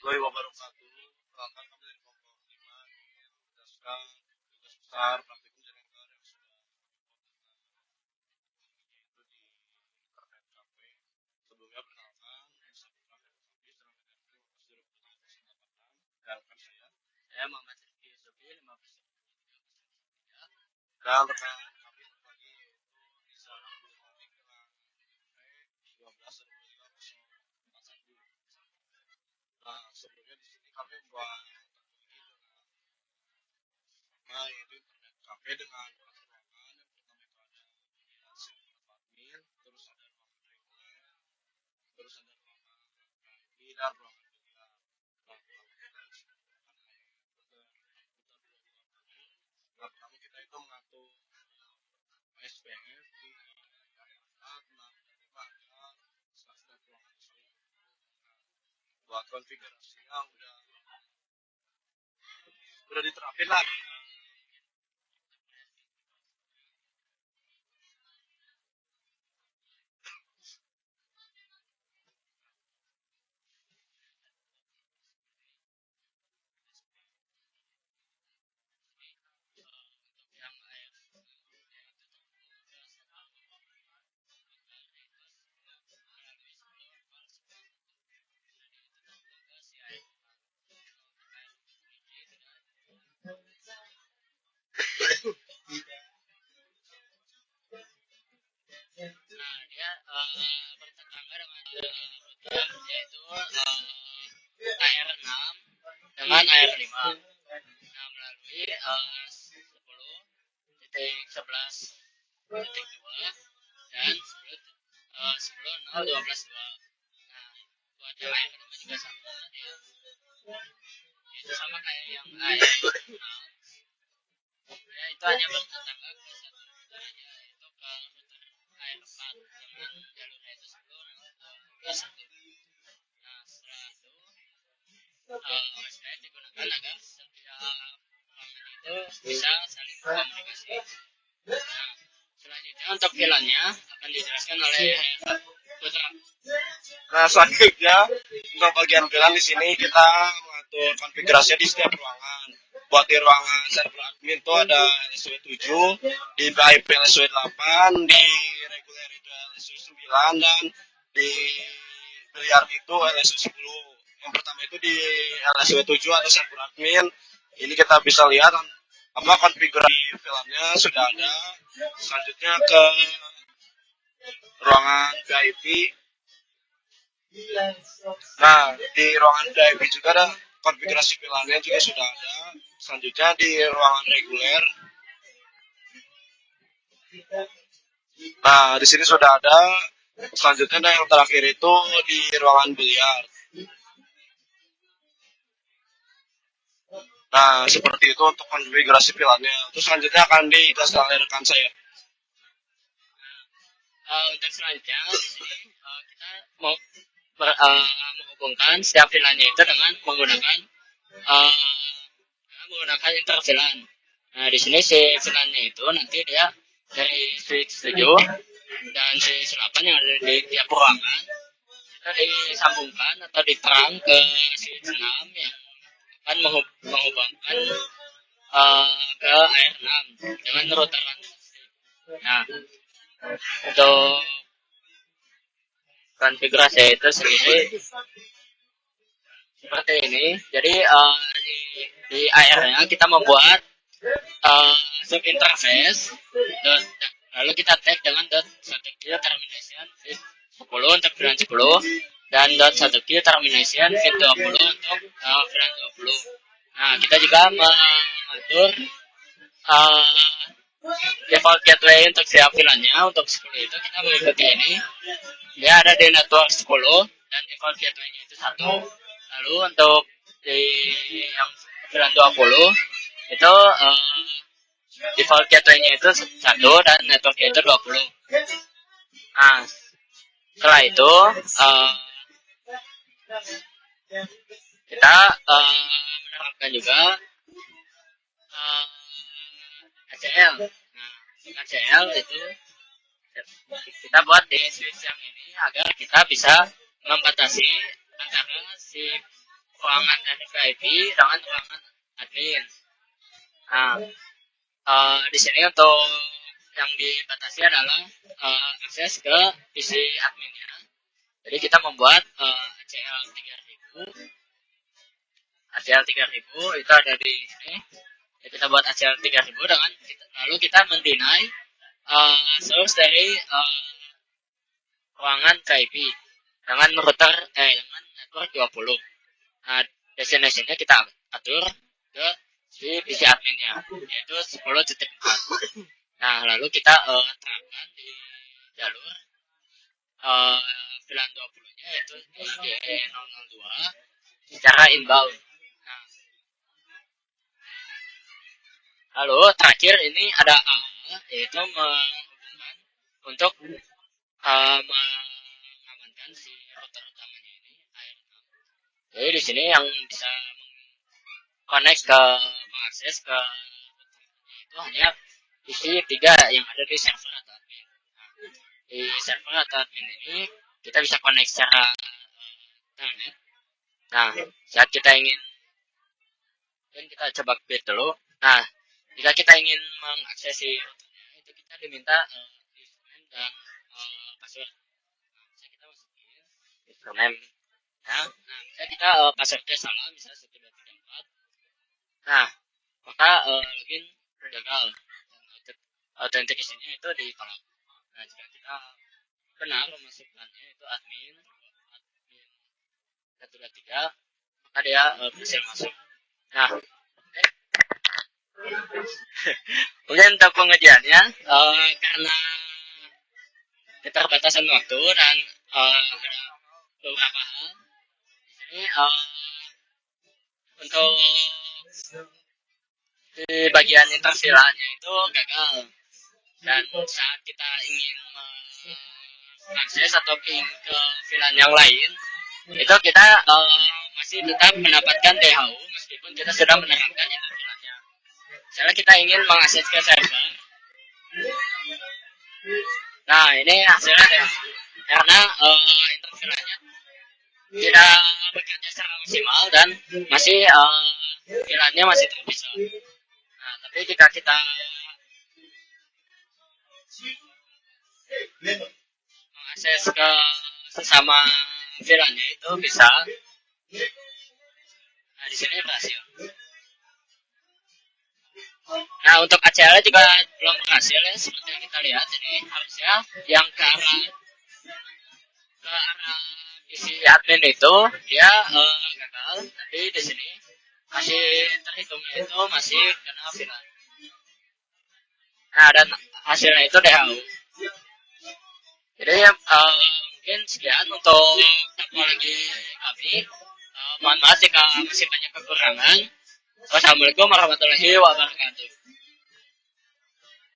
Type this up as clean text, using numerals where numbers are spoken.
Warahmatullahi wabarakatuh. Perkenalkan kami dari kelompok 5 berdasarkan tugas besar praktikum Jakarta yang sudah itu di Internet Cafe. Sebelumnya perkenalkan saya Putra dari Kampus dan rekan saya Muhammad Rizky Yusufi 15 dan rekan kami berbagi yaitu Riza Abdul Malik dengan 12 dan 23 Nah, sebelumnya di sini kami membuat nah, yaitu internet cafe dengan ruangan. Yang pertama itu ada admin, terus ada ruangan reguler, terus ada ruangan VIP dan ruangan juga. Nah, pertama kita itu mengatur SPF di saat setiap ruangan buat konfigurasinya udah diterapin lah. Nah, dia bertetangga dengan router yaitu AR6 dengan AR5. Nah, melalui 10.11.2 dan 10.012.2. Nah, buat yang AR5 juga sama dia. Itu sama kayak yang AR6. Ya, itu hanya bertetangga ke satu router aja, yaitu ke router AR4 dengan jalurnya itu 10.012.1. Nah, setelah itu OSPF digunakan agar setiap ruangan itu bisa saling berkomunikasi. Nah, selanjutnya untuk VLAN-nya akan dijelaskan oleh Putra. Nah, selanjutnya untuk bagian VLAN di sini kita mengatur konfigurasinya di setiap ruangan. Buat di ruangan server admin itu ada LSW 7, di VIP LSW 8, di reguler itu LSW 9, dan di biliar itu LSW 10. Yang pertama itu di LSW 7 atau server admin. Ini kita bisa lihat apa konfigurasi VLAN-nya sudah ada. Selanjutnya ke ruangan VIP. Nah, di ruangan VIP juga ada konfigurasi VLAN-nya juga sudah ada. Selanjutnya di ruangan reguler. Nah, di sini sudah ada. Selanjutnya yang terakhir itu di ruangan biliar. Nah, seperti itu untuk konfigurasi VLAN-nya. Terus selanjutnya akan dijelaskan oleh rekan saya. Untuk selanjutnya di sini kita mau menghubungkan setiap VLAN-nya itu dengan menggunakan interVLAN. Nah, di sini si VLAN-nya itu nanti dia dari switch 7 dan switch 8 yang ada di tiap ruangan itu disambungkan atau diterang ke switch 6 yang akan menghubungkan ke AR6 dengan router. Nah, untuk konfigurasi itu sendiri seperti ini. Jadi di AR-nya kita membuat sub interface, lalu kita tag dengan .1q termination fit 10 untuk VLAN 10 dan .1q termination fit 20 untuk VLAN 20. Nah, kita juga mengatur default gateway untuk setiap VLAN-nya. Untuk 10 itu kita mengikuti ini. Dia ada di network 10 dan default gateway-nya itu 1. Lalu untuk di yang VLAN 20 itu default gateway-nya itu 1 dan network-nya itu 20. Nah, setelah itu kita menerapkan juga ACL. Nah, ACL itu kita buat di switch yang ini agar kita bisa membatasi antara si ruangan dari VIP dengan ruangan admin. Nah, di sini untuk yang dibatasi adalah akses ke PC adminnya. Jadi kita membuat ACL 3000. ACL 3000 itu ada di sini. Ya, kita buat ACL 3000 dengan lalu kita mendeny source dari ruangan VIP dengan router dengan network 20. Nah, destinasinya kita atur ke si PC adminnya yaitu 10.4. Nah, lalu kita terapkan di jalur VLAN 20-nya yaitu IGE002 secara inbound. Nah, lalu terakhir ini ada AA yaitu menghubungkan untuk mengamankan si router utamanya ini AR6. Jadi di sini yang bisa connect ke mengakses ke itu hanya isi 3 yang ada di server atau admin. Nah, di server atau admin ini kita bisa connect secara internet. Nah, saat kita ingin dan kita coba create dulu. Nah, jika kita ingin mengakses si routernya itu kita diminta username dan password. Nah, bisa kita masukin username ya. Nah, bisa kita passwordnya salah misalnya 1234. Nah, maka login gagal dan authentication-nya itu ditolak. Nah, jika kita benar memasukkannya itu admin 123, maka dia berhasil masuk. Nah, mungkin untuk pengujiannya karena keterbatasan waktu dan ada beberapa hal di sini untuk di bagian intervilanya itu gagal, dan saat kita ingin mengakses atau ping ke VLAN yang lain itu kita masih tetap mendapatkan DHU meskipun kita sudah menerapkan intervilanya. Misalnya kita ingin mengakses ke server, nah ini hasilnya DHU karena intervilanya tidak bekerja secara maksimal dan masih VLAN-nya masih terpisah. Nah, tapi jika kita mengakses ke sesama VLAN-nya itu bisa. Nah, di sini berhasil. Nah, untuk ACL juga belum berhasil ya, seperti yang kita lihat. Jadi harusnya yang ke arah isi admin itu dia gagal, tapi di sini masih terhitungnya itu masih kena VLAN. Nah, dan hasilnya itu DHU. Jadi mungkin sekian untuk topologi kami. Mohon maaf jika masih banyak kekurangan. Wassalamualaikum warahmatullahi wabarakatuh.